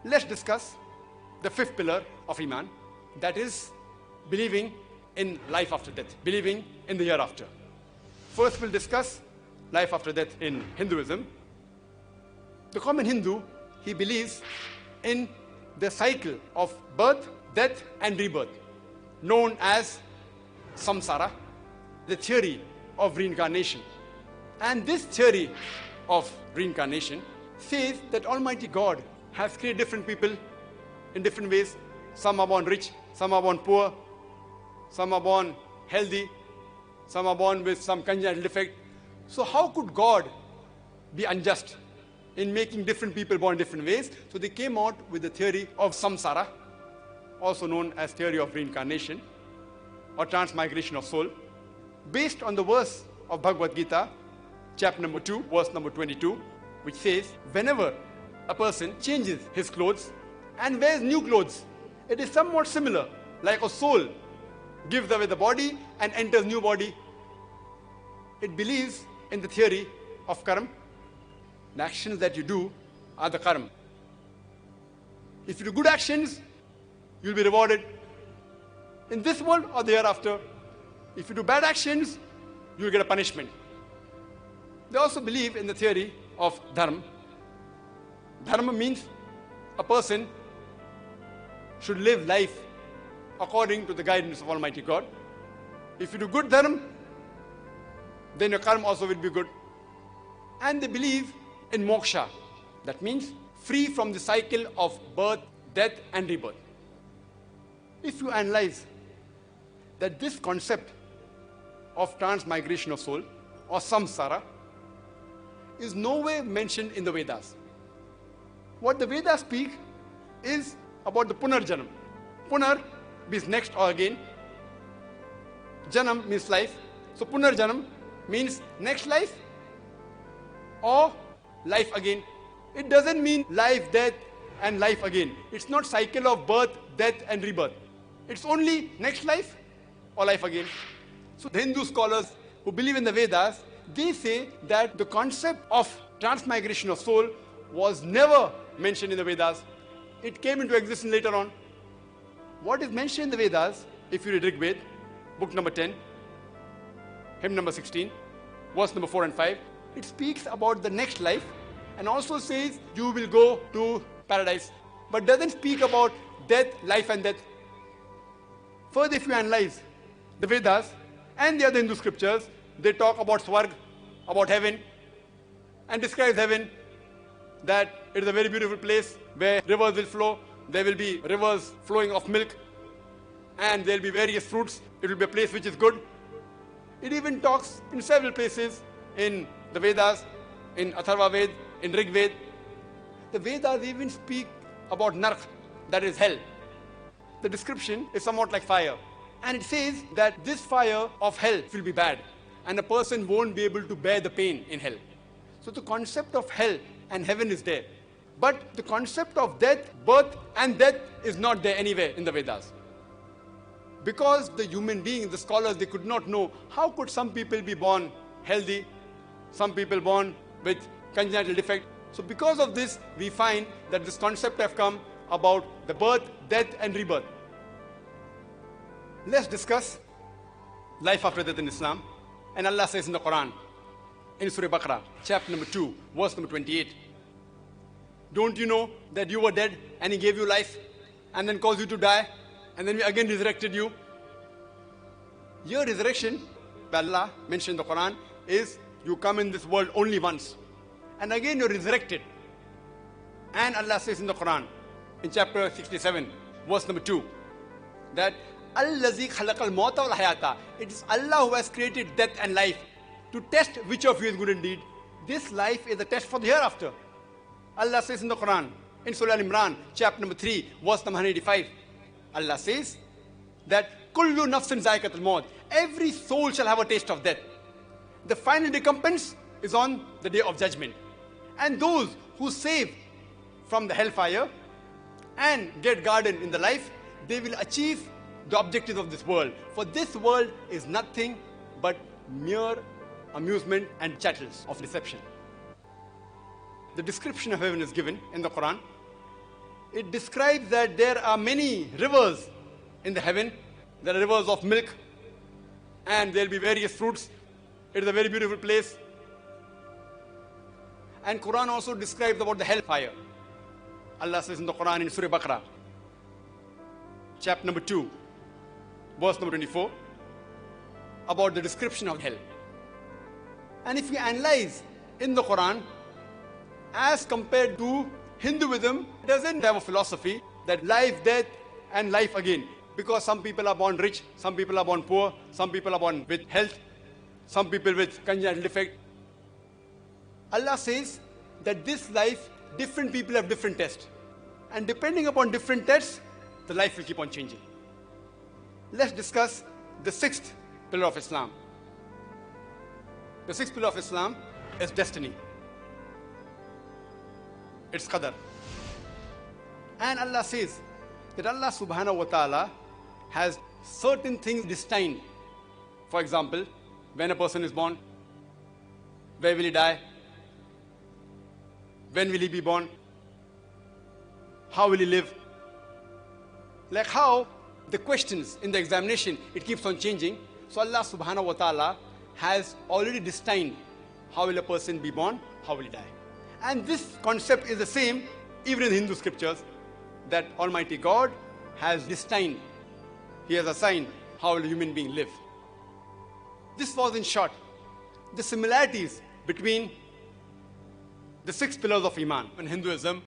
Let's discuss the fifth pillar of Iman, that is believing in life after death, believing in the hereafter. First, we'll discuss life after death in Hinduism. The common Hindu, he believes in the cycle of birth, death and rebirth, known as samsara, the theory of reincarnation. And this theory of reincarnation says that Almighty God has created different people in different ways. Some are born rich, some are born poor, some are born healthy, some are born with some congenital defect. So how could God be unjust in making different people born different ways? So they came out with the theory of samsara, also known as theory of reincarnation or transmigration of soul, based on the verse of Bhagavad Gita, chapter number 2, verse number 22, which says, whenever a person changes his clothes and wears new clothes, it is somewhat similar, like a soul gives away the body and enters new body. It believes in the theory of karma. The actions that you do are the karma. If you do good actions, you'll be rewarded in this world or the hereafter. If you do bad actions, you'll get a punishment. They also believe in the theory of dharma. Dharma means a person should live life according to the guidance of Almighty God. If you do good dharma, then your karma also will be good. And they believe in moksha. That means free from the cycle of birth, death and rebirth. If you analyze that this concept of transmigration of soul or samsara is nowhere mentioned in the Vedas. What the Vedas speak is about the Punarjanam. Punar means next or again. Janam means life. So Punarjanam means next life or life again. It doesn't mean life, death and life again. It's not cycle of birth, death and rebirth. It's only next life or life again. So the Hindu scholars who believe in the Vedas, they say that the concept of transmigration of soul was never mentioned in the Vedas. It came into existence later on. What is mentioned in the Vedas, if you read Rig Veda, book number 10, hymn number 16, verse number 4 and 5, it speaks about the next life and also says you will go to paradise, but doesn't speak about death, life and death. Further, if you analyze the Vedas and the other Hindu scriptures, they talk about Swarg, about heaven, and describe heaven that it is a very beautiful place where rivers will flow. There will be rivers flowing of milk and there will be various fruits. It will be a place which is good. It even talks in several places in the Vedas, in Atharva Ved, in Rig Ved. The Vedas even speak about Nark, that is hell. The description is somewhat like fire. And it says that this fire of hell will be bad and a person won't be able to bear the pain in hell. So the concept of hell and heaven is there. But the concept of death, birth and death is not there anywhere in the Vedas. Because the human being, the scholars, they could not know how could some people be born healthy, some people born with congenital defect. So because of this, we find that this concept have come about the birth, death and rebirth. Let's discuss life after death in Islam. And Allah says in the Quran, in Surah Baqarah, chapter number 2, verse number 28, don't you know that you were dead and He gave you life and then caused you to die and then we again resurrected you? Your resurrection, by Allah mentioned in the Quran, is you come in this world only once and again you're resurrected. And Allah says in the Quran, in chapter 67, verse number 2, that Allazi khalaqal mauta wal hayata. It is Allah who has created death and life to test which of you is good indeed. This life is a test for the hereafter. Allah says in the Quran, in Surah Al-Imran, chapter number 3, verse number 185, Allah says that kullu nafsin zaikatul maut. Every soul shall have a taste of death. The final recompense is on the day of judgment. And those who save from the hellfire and get guarded in the life, they will achieve the objectives of this world. For this world is nothing but mere amusement and chattels of deception. The description of heaven is given in the Quran. it describes that there are many rivers in the heaven. There are rivers of milk, and there will be various fruits. It is a very beautiful place. And Quran also describes about the hellfire. Allah says in the Quran in Surah Baqarah, chapter number 2, verse number 24, about the description of hell. And if we analyze in the Quran, as compared to Hinduism, it doesn't have a philosophy that life, death, and life again. Because some people are born rich, some people are born poor, some people are born with health, some people with congenital defect. Allah says that this life, different people have different tests. And depending upon different tests, the life will keep on changing. Let's discuss the sixth pillar of Islam. The sixth pillar of Islam is destiny. It's qadar. And Allah says that Allah subhanahu wa ta'ala has certain things destined. For example, when a person is born, where will he die? When will he be born? How will he live? Like how the questions in the examination, it keeps on changing. So Allah subhanahu wa ta'ala has already destined how will a person be born, how will he die. And this concept is the same even in the Hindu scriptures, that Almighty God has destined, He has assigned how will a human being live. This was in short the similarities between the six pillars of Iman in Hinduism